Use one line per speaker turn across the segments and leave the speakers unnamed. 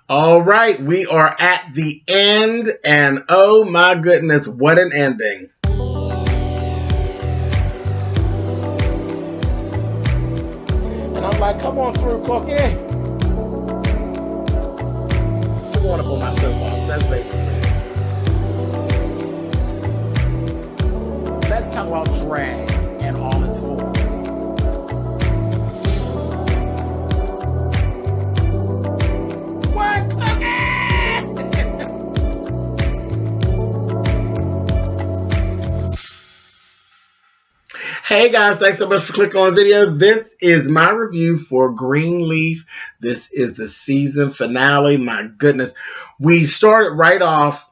All right, we are at the end, and oh my goodness, what an ending.
And I'm like, come on through, Cookie. I want up on my soapbox. That's basically it. Let's talk about drag in all its forms. What, Cookie?
Hey guys, thanks so much for clicking on the video. This is my review for Greenleaf. This is the season finale. My goodness. We started right off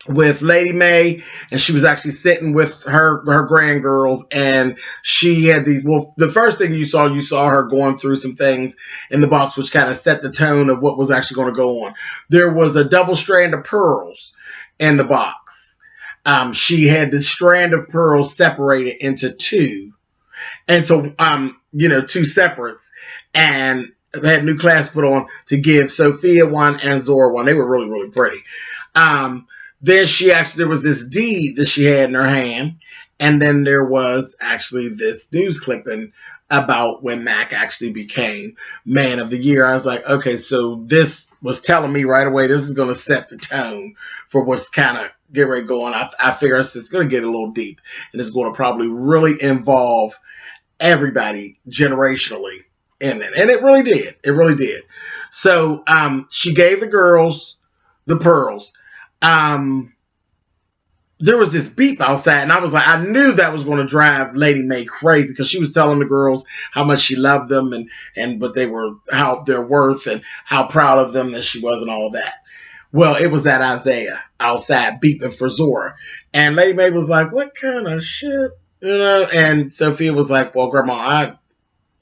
with Lady Mae, and she was actually sitting with her grandgirls, and she had these, well, the first thing you saw her going through some things in the box, which kind of set the tone of what was actually going to go on. There was a double strand of pearls in the box. She had the strand of pearls separated into two, and so two separates, and had new class put on to give Sophia one and Zora one. They were really, really pretty. Then there was this deed that she had in her hand, and then there was actually this news clipping about when Mac actually became Man of the Year. I was like, okay, so this was telling me right away this is going to set the tone for what's kind of get ready to go on. I figure it's going to get a little deep, and it's going to probably really involve everybody generationally in it, and it really did. It really did. So she gave the girls the pearls. There was this beep outside, and I was like, I knew that was going to drive Lady Mae crazy, because she was telling the girls how much she loved them, and what they were, how their worth, and how proud of them that she was, and all of that. Well, it was that Isaiah outside beeping for Zora, and Lady Mae was like, "What kind of shit?" And Sophia was like, "Well, Grandma, I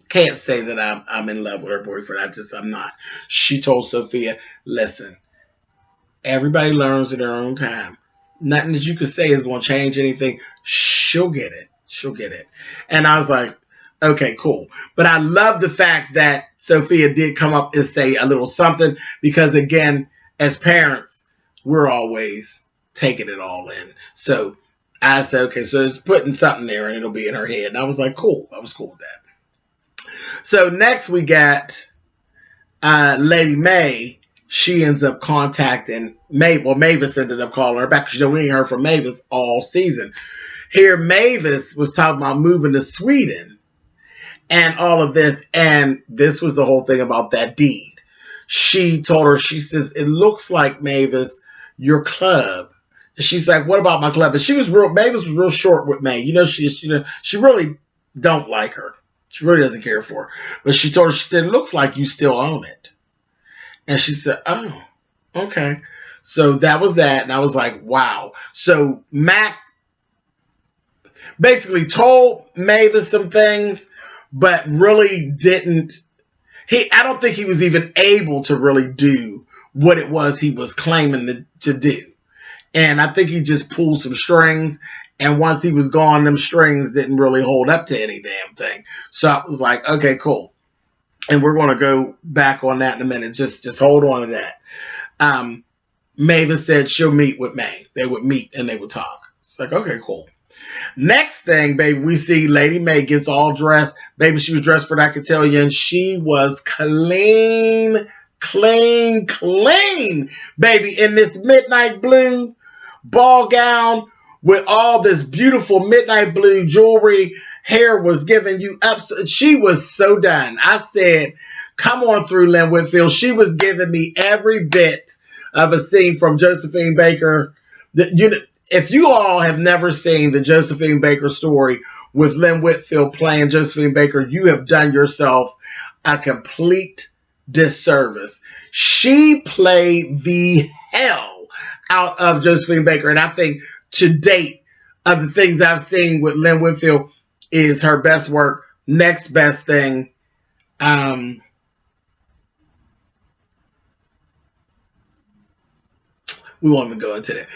can't say that I'm in love with her boyfriend. I'm not." She told Sophia, "Listen, everybody learns in their own time. Nothing that you could say is going to change anything. She'll get it. She'll get it." And I was like, okay, cool. But I love the fact that Sophia did come up and say a little something, because again, as parents, we're always taking it all in. So I said, okay, so it's putting something there and it'll be in her head. And I was like, cool. I was cool with that. So next we got Lady Mae. She ends up contacting Mavis ended up calling her back, because we ain't heard from Mavis all season. Here, Mavis was talking about moving to Sweden and all of this, and this was the whole thing about that deed. She told her, she says, "It looks like, Mavis, your club." She's like, "What about my club?" And Mavis was real short with May. She really don't like her. She really doesn't care for her. But she told her, she said, "It looks like you still own it." And she said, "Oh, okay." So that was that. And I was like, wow. So Mac basically told Mavis some things, but really didn't. I don't think he was even able to really do what it was he was claiming to do. And I think he just pulled some strings. And once he was gone, them strings didn't really hold up to any damn thing. So I was like, okay, cool. And we're going to go back on that in a minute. Just hold on to that. Mavis said she'll meet with May. They would meet and they would talk. It's like, okay, cool. Next thing, baby, we see Lady Mae gets all dressed. Baby, she was dressed for that cotillion. She was clean, baby, in this midnight blue ball gown with all this beautiful midnight blue jewelry. Hair was giving you up. She was so done. I said, come on through, Lynn Whitfield. She was giving me every bit of a scene from Josephine Baker. If you all have never seen the Josephine Baker story with Lynn Whitfield playing Josephine Baker, you have done yourself a complete disservice. She played the hell out of Josephine Baker, and I think to date, of the things I've seen with Lynn Whitfield, is her best work. Next best thing, we won't even go into that.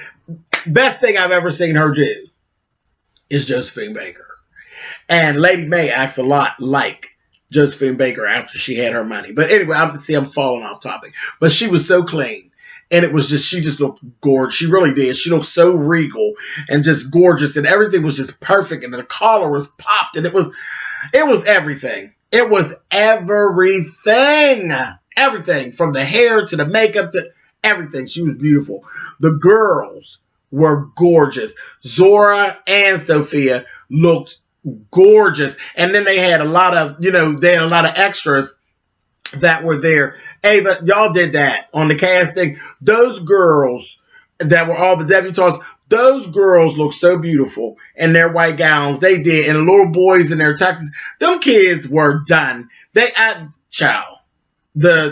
Best thing I've ever seen her do is Josephine Baker. And Lady Mae acts a lot like Josephine Baker after she had her money. But anyway, I'm falling off topic. But she was so clean. And it was just, she just looked gorgeous. She really did. She looked so regal and just gorgeous. And everything was just perfect. And the collar was popped. And it was everything. It was everything. Everything. From the hair to the makeup to everything. She was beautiful. The girls were gorgeous. Zora and Sophia looked gorgeous. And then they had a lot of, extras that were there. Ava, y'all did that on the casting. Those girls that were all the debutantes, those girls looked so beautiful in their white gowns. They did. And the little boys in their tuxes. Them kids were done. The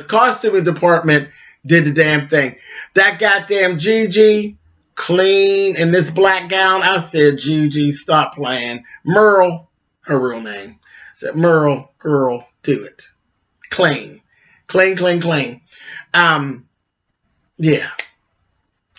costuming department did the damn thing. That goddamn Gigi, clean in this black gown. I said, Gigi, stop playing. Merle, her real name. I said, Merle, girl, do it. Clean. Clean. Yeah.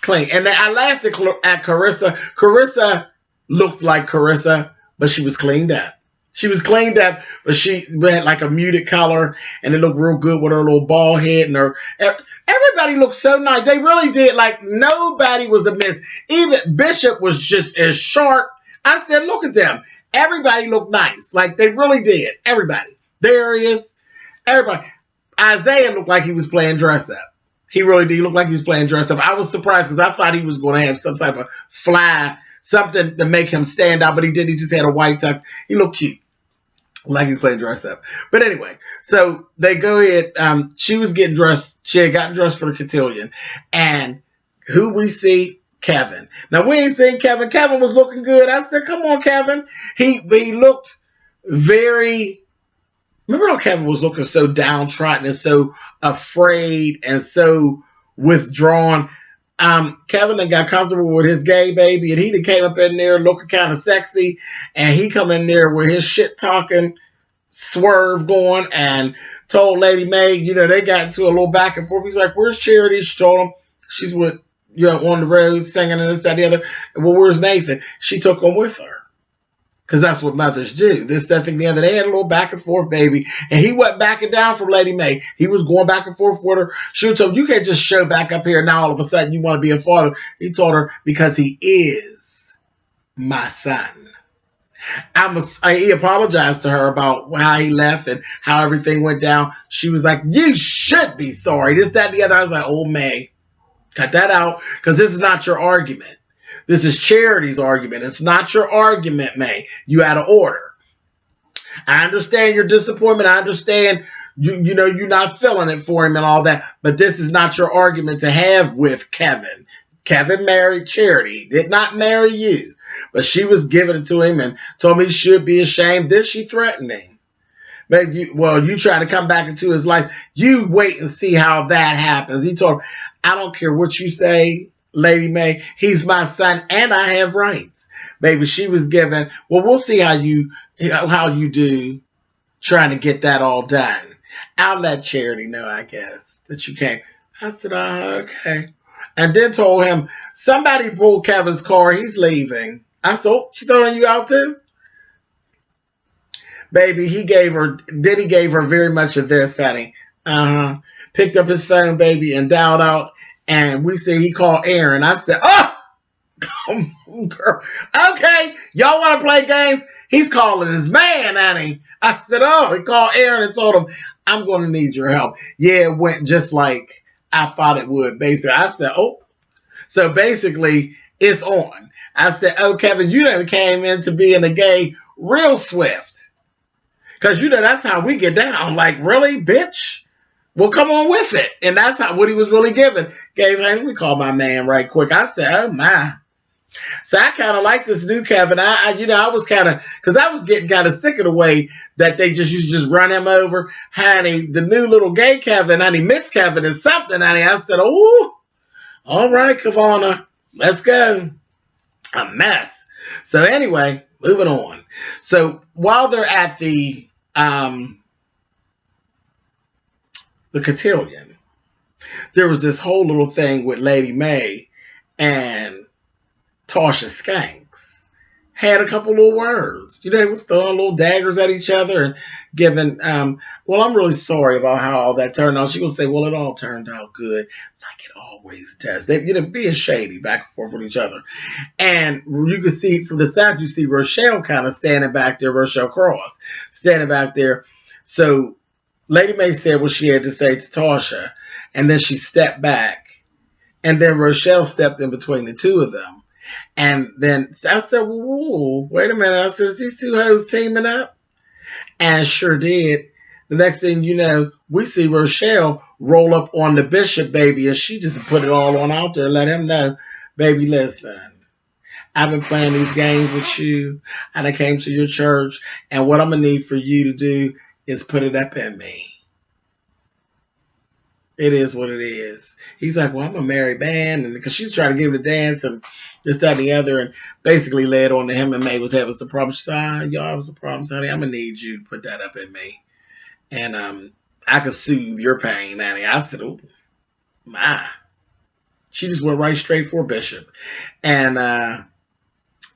Clean. And I laughed at Carissa. Carissa looked like Carissa, but she was cleaned up. She was cleaned up, but she had like a muted color, and it looked real good with her little bald head and her. Everybody looked so nice. They really did. Like nobody was amiss. Even Bishop was just as sharp. I said, look at them. Everybody looked nice. Like they really did. Everybody. Darius. Everybody. Isaiah looked like he was playing dress up. He really did look like he was playing dress up. I was surprised because I thought he was going to have some type of fly, something to make him stand out, but he didn't. He just had a white tux. He looked cute, like he's playing dress up. But anyway, so they go ahead. She was getting dressed. She had gotten dressed for the cotillion. And who we see? Kevin. Now, we ain't seen Kevin. Kevin was looking good. I said, come on, Kevin. He looked very... Remember how Kevin was looking so downtrodden and so afraid and so withdrawn? Kevin then got comfortable with his gay baby, and he came up in there looking kind of sexy, and he come in there with his shit talking swerve going and told Lady Mae, they got into a little back and forth. He's like, where's Charity? She told him she's with, on the road singing and this, that, the other. Well, where's Nathan? She took him with her. Because that's what mothers do. This, that thing, the other. They had a little back and forth, baby. And he went backing down from Lady Mae. He was going back and forth with her. She told him, you can't just show back up here now all of a sudden you want to be a father. He told her, because he is my son. He apologized to her about how he left and how everything went down. She was like, you should be sorry. This, that, and the other. I was like, oh, Mae, cut that out. Because this is not your argument. This is Charity's argument. It's not your argument, Mae. You out of order. I understand your disappointment. I understand you're not feeling it for him and all that. But this is not your argument to have with Kevin. Kevin married Charity. Did not marry you. But she was giving it to him and told me he should be ashamed. Then she threatened him. You try to come back into his life. You wait and see how that happens. He told her, I don't care what you say, Lady Mae, he's my son and I have rights. Baby, she was given, well, we'll see how you do trying to get that all done. I'll let Charity know, I guess, that you came. I said, okay. And then told him, somebody pulled Kevin's car. He's leaving. I said, oh, she's throwing you out too? Baby, he gave her very much of this, honey. Picked up his phone, baby, and dialed out. And we see he called Aaron. I said, oh, come on, girl. Okay, y'all want to play games? He's calling his man, honey. I said, oh, he called Aaron and told him, I'm going to need your help. Yeah, it went just like I thought it would, basically. I said, oh. So basically, it's on. I said, oh, Kevin, you done came into being a gay real swift. Because, that's how we get down. Like, really, bitch? Well, come on with it. And that's what he was really giving. Let me call my man right quick. I said, oh, my. So I kind of like this new Kevin. I was kind of, because I was getting kind of sick of the way that they used to just run him over. Honey, the new little gay Kevin, honey, Miss Kevin is something, honey. I said, oh, all right, Kavana, let's go. A mess. So anyway, moving on. So while they're at the cotillion, there was this whole little thing with Lady Mae and Tasha Skanks had a couple little words. They was throwing little daggers at each other and giving, well, I'm really sorry about how all that turned out. She would say, well, it all turned out good, like it always does. They, being shady back and forth with each other. And you can see from the side, you see Rochelle kind of standing back there, Rochelle Cross, standing back there. So Lady Mae said what she had to say to Tasha, and then she stepped back. And then Rochelle stepped in between the two of them. And then I said, whoa, wait a minute. I said, is these two hoes teaming up? And sure did. The next thing you know, we see Rochelle roll up on the Bishop, baby, and she just put it all on out there and let him know, baby, listen, I've been playing these games with you, and I came to your church, and what I'm going to need for you to do is put it up in me. It is what it is. He's like, well, I'm a married man, and because she's trying to give him a dance and this, that, and the other, and basically led on to him and May was having some problems. She said, y'all have some problems, honey. I'm going to need you to put that up in me. And I could soothe your pain, honey. I said, oh, my. She just went right straight for Bishop. And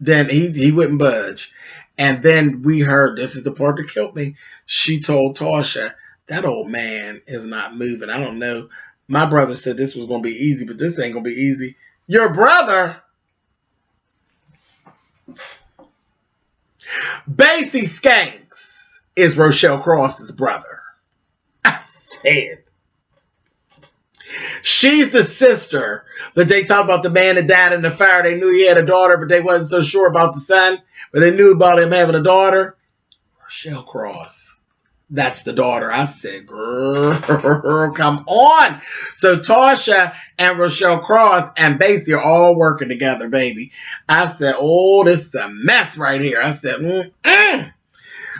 then he wouldn't budge. And then we heard, this is the part that killed me. She told Tasha, that old man is not moving. I don't know. My brother said this was going to be easy, but this ain't going to be easy. Your brother? Basie Skanks is Rochelle Cross's brother. I said. She's the sister that they talked about, the man that died in the fire. They knew he had a daughter, but they wasn't so sure about the son. But they knew about him having a daughter. Rochelle Cross. That's the daughter. I said, girl, come on. So Tasha and Rochelle Cross and Basie are all working together, baby. I said, oh, this is a mess right here. I said,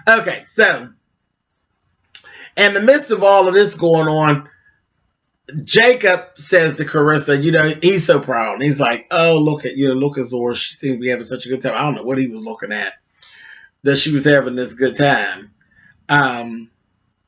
Okay, so in the midst of all of this going on, Jacob says to Carissa, he's so proud. And he's like, oh, look at Zora. She seems to be having such a good time. I don't know what he was looking at, that she was having this good time.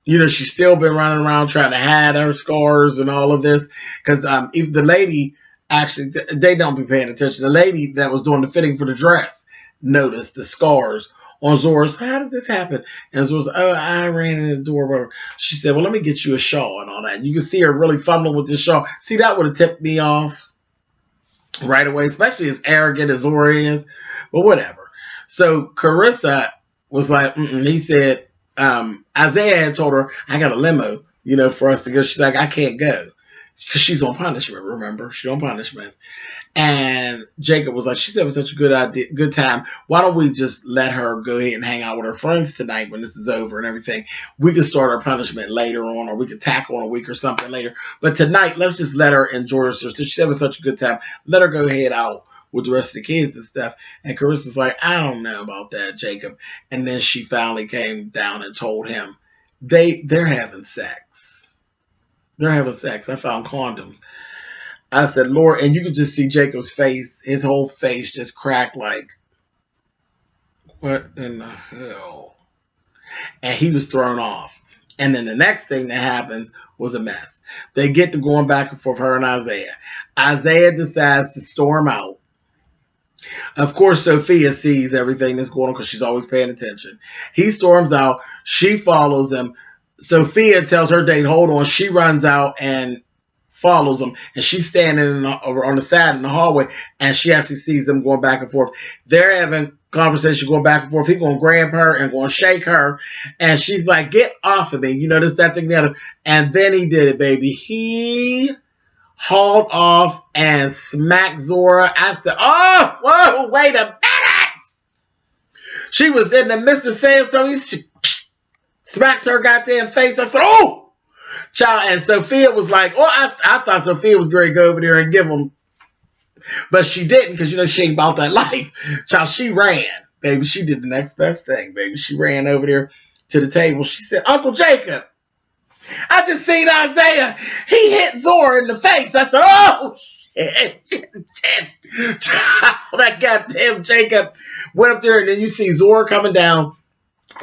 She's still been running around trying to hide her scars and all of this. Because if the lady, actually, they don't be paying attention. The lady that was doing the fitting for the dress noticed the scars on Zora's. How did this happen? And Zora's, oh, I ran in his door. Whatever. She said, well, let me get you a shawl and all that. And you can see her really fumbling with this shawl. See, that would have tipped me off right away, especially as arrogant as Zora is. But whatever. So Carissa was like, he said, Isaiah had told her, I got a limo, for us to go. She's like, I can't go because she's on punishment. Remember, she's on punishment. And Jacob was like, she's having such a good time. Why don't we just let her go ahead and hang out with her friends tonight when this is over and everything? We could start our punishment later on, or we could tack on a week or something later. But tonight, let's just let her enjoy herself. She's having such a good time. Let her go ahead out with the rest of the kids and stuff. And Carissa's like, I don't know about that, Jacob. And then she finally came down and told him they're having sex. They're having sex. I found condoms. I said, Lord, and you could just see Jacob's face, his whole face just cracked like, what in the hell? And he was thrown off. And then the next thing that happens was a mess. They get to going back and forth, her and Isaiah. Isaiah decides to storm out. Of course, Sophia sees everything that's going on because she's always paying attention. He storms out. She follows him. Sophia tells her date, hold on. She runs out and follows him. And she's standing on the side in the hallway. And she actually sees them going back and forth. They're having conversation going back and forth. He's going to grab her and going to shake her. And she's like, get off of me. This, that, thing, the other. And then he did it, baby. He hauled off and smacked Zora. I said, oh, whoa, wait a minute. She was in the midst of saying something. She smacked her goddamn face. I said, oh, child. And Sophia was like, oh, I thought Sophia was going to go over there and give him. But she didn't because, she ain't about that life. Child, she ran, baby. She did the next best thing, baby. She ran over there to the table. She said, Uncle Jacob, I just seen Isaiah. He hit Zora in the face. I said, oh, shit. That goddamn Jacob went up there, and then you see Zora coming down.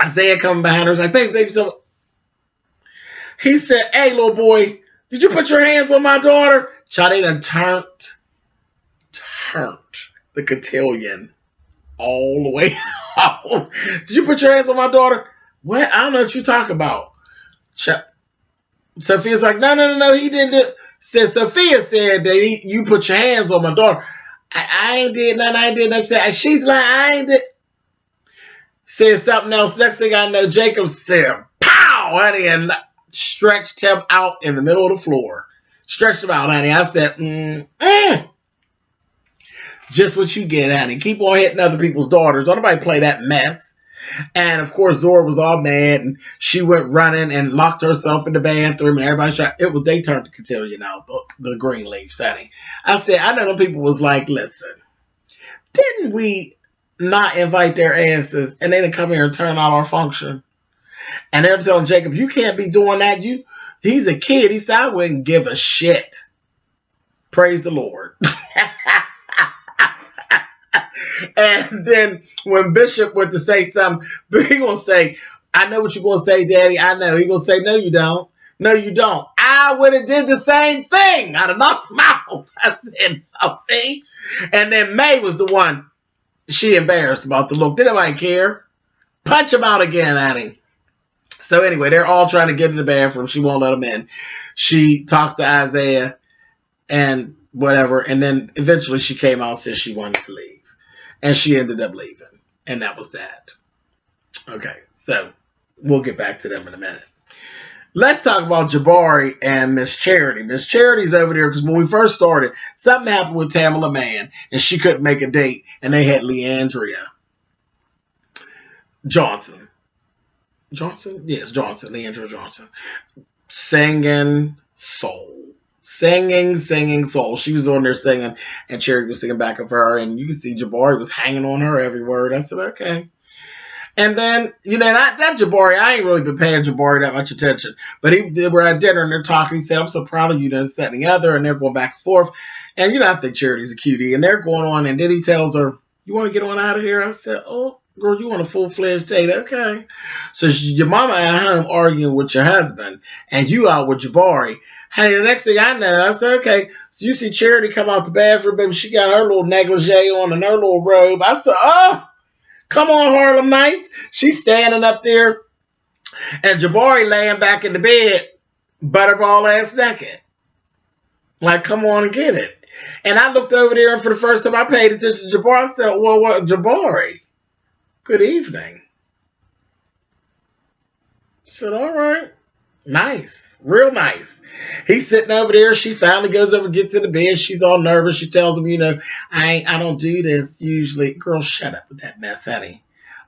Isaiah coming behind her. He's like, baby, so. He said, hey, little boy, did you put your hands on my daughter? Child, they done turned the cotillion all the way out. Did you put your hands on my daughter? What? I don't know what you talking about. Sophia's like, no, he didn't do it. Sophia said that you put your hands on my daughter. I ain't did nothing. I ain't did nothing. She's like, I ain't did. Said something else. Next thing I know, Jacob said, pow, honey, and stretched him out in the middle of the floor. Stretched him out, honey. I said, just what you get, honey. Keep on hitting other people's daughters. Don't nobody play that mess. And of course, Zora was all mad, and she went running and locked herself in the bathroom, and everybody tried. They turned to Cotillion now, the Greenleaf setting. I said, I know them people was like, listen, didn't we not invite their asses, and they didn't come here and turn out our function? And they're telling Jacob, you can't be doing that. He's a kid. He said, I wouldn't give a shit. Praise the Lord. And then when Bishop went to say something, he gonna say, I know what you're gonna say, Daddy. I know. He gonna say, no, you don't. No, you don't. I would have did the same thing. I'd have knocked him out. I said, I'll see. And then May was the one she embarrassed about the look. Did nobody care? Punch him out again, Annie. So anyway, they're all trying to get in the bathroom. She won't let them in. She talks to Isaiah and whatever. And then eventually she came out and said she wanted to leave. And she ended up leaving. And that was that. Okay, so we'll get back to them in a minute. Let's talk about Jabari and Miss Charity. Miss Charity's over there because when we first started, something happened with Tamala Mann, and she couldn't make a date, and they had Leandria Johnson. Yes, Leandria Johnson. Singing soul. Singing soul. She was on there singing, and Charity was singing back of her, and you can see Jabari was hanging on her every word. I said, okay. And then, that Jabari, I ain't really been paying Jabari that much attention. But we're at dinner and they're talking. He said, I'm so proud of you, this, that, and the other. And they're going back and forth. And, I think Charity's a cutie. And they're going on. And then he tells her, you want to get on out of here? I said, oh, girl, you want a full-fledged date? Okay. So your mama at home arguing with your husband. And you out with Jabari. Hey, the next thing I know, I said, okay. So you see Charity come out the bathroom, baby. She got her little negligee on and her little robe. I said, oh. Come on, Harlem Nights. She's standing up there, and Jabari laying back in the bed, butterball ass naked. Like, come on and get it. And I looked over there, and for the first time I paid attention to Jabari. I said, well, what, Jabari? Good evening. I said, all right. Nice. Real nice. He's sitting over there. She finally goes over, gets in the bed. She's all nervous. She tells him, I don't do this usually. Girl, shut up with that mess, honey.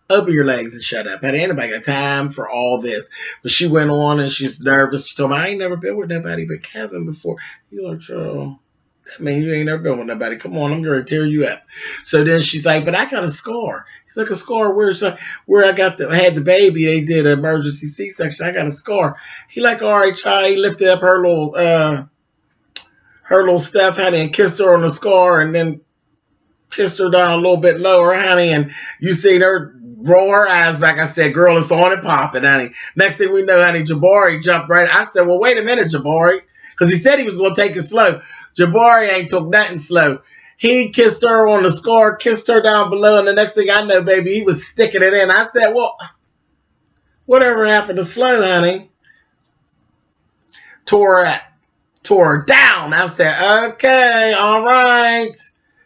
Open your legs and shut up. Honey, ain't nobody got time for all this. But she went on and she's nervous. She told me, I ain't never been with nobody but Kevin before. You're like, oh, that means you ain't never been with nobody. Come on, I'm going to tear you up. So then she's like, but I got a scar. He's like, a scar where I had the baby. They did an emergency C-section. I got a scar. He like, all right, child. He lifted up her little stuff, honey, and kissed her on the scar, and then kissed her down a little bit lower, honey. And you seen her roll her eyes back. I said, girl, it's on and popping, honey. Next thing we know, honey, Jabari jumped right. I said, well, wait a minute, Jabari, because he said he was going to take it slow. Jabari ain't took nothing slow. He kissed her on the scar, kissed her down below, and the next thing I know, baby, he was sticking it in. I said, well, whatever happened to slow, honey? Tore her down. I said, okay, all right.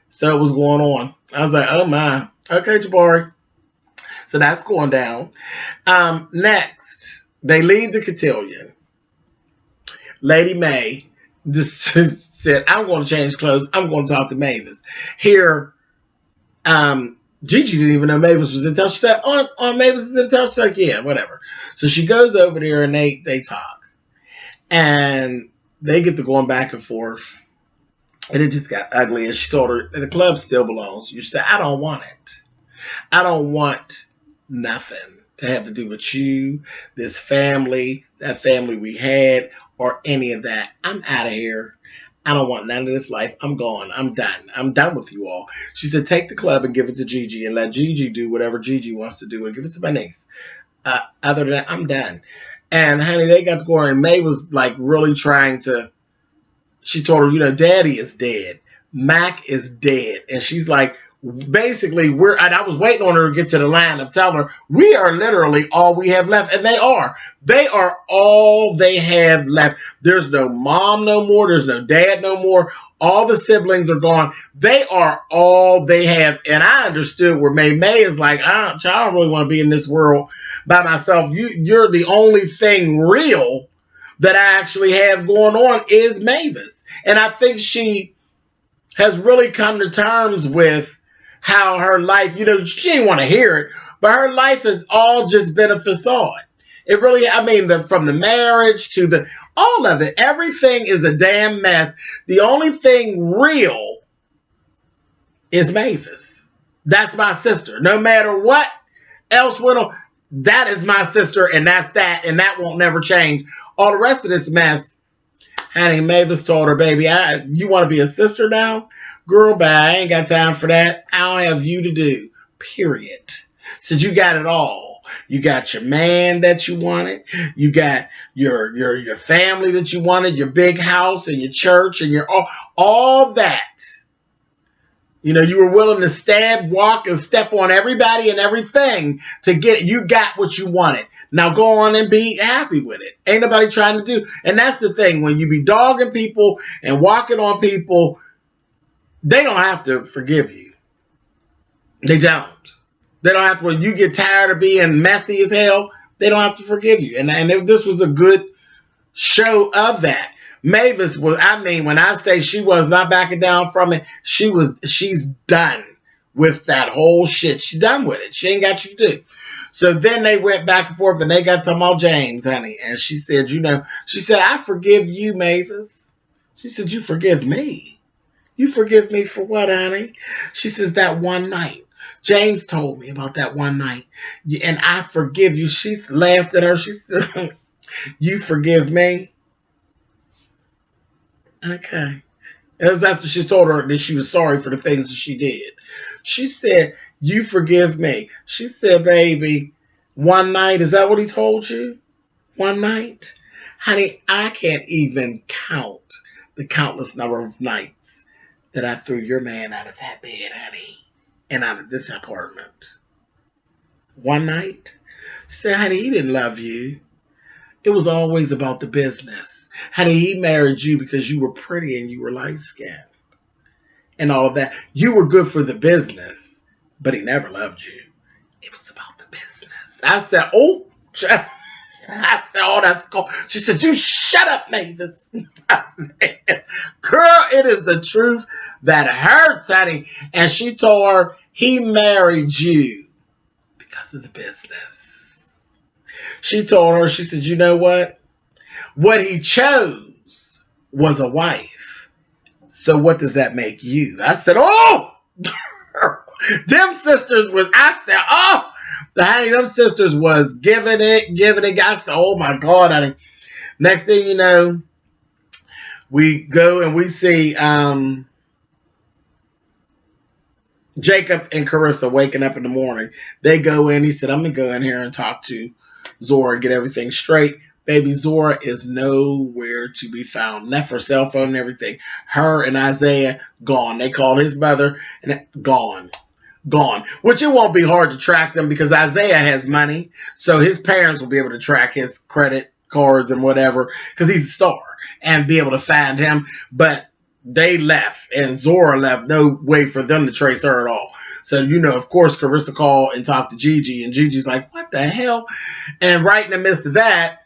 So it was going on. I was like, oh my. Okay, Jabari. So that's going down. Next, they leave the cotillion. Lady May said, I'm going to change clothes. I'm going to talk to Mavis. Here, Gigi didn't even know Mavis was in town. She said, Mavis is in town. She's like, yeah, whatever. So she goes over there and they talk. And they get to going back and forth. And it just got ugly. And she told her, the club still belongs to you. She said, I don't want it. I don't want nothing to have to do with you, this family, that family we had, or any of that. I'm out of here. I don't want none of this life. I'm gone. I'm done. I'm done with you all. She said, take the club and give it to Gigi and let Gigi do whatever Gigi wants to do and give it to my niece. Other than that, I'm done. And honey, they got to go, and May was like really trying to, she told her, Daddy is dead. Mac is dead. And she's like, basically and I was waiting on her to get to the line of telling her we are literally all we have left, and they are all they have left. There's no mom no more, there's no dad no more, all the siblings are gone. They are all they have. And I understood where May is like, I don't really want to be in this world by myself. You're the only thing real that I actually have going on is Mavis. And I think she has really come to terms with how her life, she didn't want to hear it, but her life has all just been a facade. It really, from the marriage to all of it, everything is a damn mess. The only thing real is Mavis. That's my sister. No matter what else went on, that is my sister, and that's that, and that won't never change. All the rest of this mess, honey, Mavis told her, baby, you want to be a sister now? Girl, bye. I ain't got time for that. I don't have you to do. Period. So you got it all. You got your man that you wanted. You got your family that you wanted, your big house and your church and your all that. You were willing to stab, walk, and step on everybody and everything to get it. You got what you wanted. Now go on and be happy with it. Ain't nobody trying to do. And that's the thing. When you be dogging people and walking on people, they don't have to forgive you. They don't. They don't have to. When you get tired of being messy as hell, they don't have to forgive you. And if this was a good show of that. Mavis was, when I say she was not backing down from it, she's done with that whole shit. She's done with it. She ain't got you to do. So then they went back and forth and they got to about James, honey. And she said, I forgive you, Mavis. She said, you forgive me. You forgive me for what, honey? She says, that one night. James told me about that one night. And I forgive you. She laughed at her. She said, you forgive me? Okay. That's what she told her, that she was sorry for the things that she did. She said, you forgive me. She said, baby, one night, is that what he told you? One night? Honey, I can't even count the countless number of nights that I threw your man out of that bed, honey, and out of this apartment. One night? She said, honey, he didn't love you. It was always about the business. Honey, he married you because you were pretty and you were light-skinned and all of that. You were good for the business, but he never loved you. It was about the business. I said, oh, that's cool. She said, you shut up, Mavis. Girl, it is the truth that hurts, honey. And she told her he married you because of the business. She told her, she said, you know what? What he chose was a wife. So what does that make you? I said, oh, them sisters was, I said, oh, honey, them sisters was giving it. I said, oh my God, honey. Next thing you know, we go and we see Jacob and Carissa waking up in the morning. They go in. He said, I'm going to go in here and talk to Zora and get everything straight. Baby, Zora is nowhere to be found. Left her cell phone and everything. Her and Isaiah, gone. They called his mother, and gone. Which it won't be hard to track them because Isaiah has money. So his parents will be able to track his credit cards and whatever because he's a star and be able to find him. But they left and Zora left. No way for them to trace her at all. So, of course, Carissa called and talked to Gigi. And Gigi's like, what the hell? And right in the midst of that,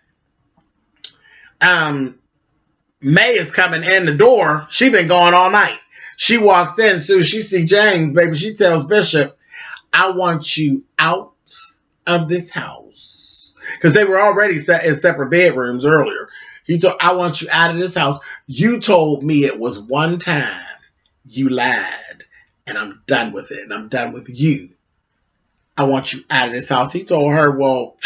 May is coming in the door. She been gone all night. She walks in. Soon as she see James, baby, she tells Bishop, I want you out of this house. Because they were already in separate bedrooms earlier. He told, I want you out of this house. You told me it was one time. You lied. And I'm done with it. And I'm done with you. I want you out of this house. He told her, well,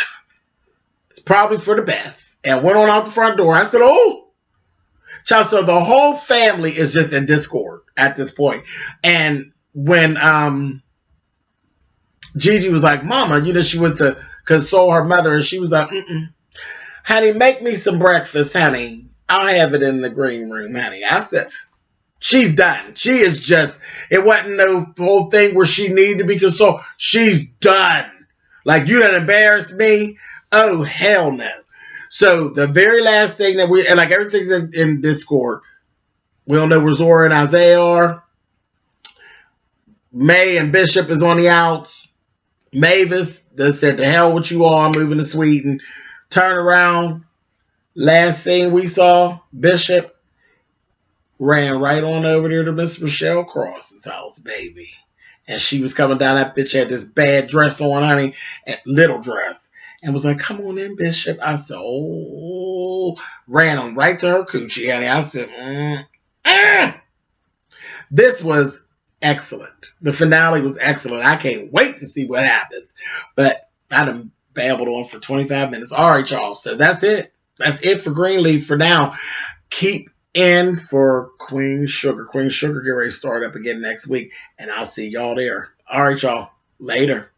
it's probably for the best. And went on out the front door. I said, oh. Child, so the whole family is just in discord at this point. And when Gigi was like, Mama, she went to console her mother. And she was like, honey, make me some breakfast, honey. I'll have it in the green room, honey. I said, She's done. She is just, it wasn't no whole thing where she needed to be consoled. She's done. Like, you done embarrassed me? Oh, hell no. So, the very last thing that and like everything's in Discord. We don't know where Zora and Isaiah are. May and Bishop is on the outs. Mavis that said, to hell with you all, I'm moving to Sweden. Turn around. Last scene we saw, Bishop ran right on over there to Miss Michelle Cross's house, baby. And she was coming down, that bitch had this bad dress on, honey, little dress. And was like, come on in, Bishop. I said, oh, ran on right to her coochie, honey. I said, This was excellent. The finale was excellent. I can't wait to see what happens. But I done babbled on for 25 minutes. All right, y'all. So that's it. That's it for Greenleaf for now. Keep in for Queen Sugar. Queen Sugar get ready to start up again next week. And I'll see y'all there. All right, y'all. Later.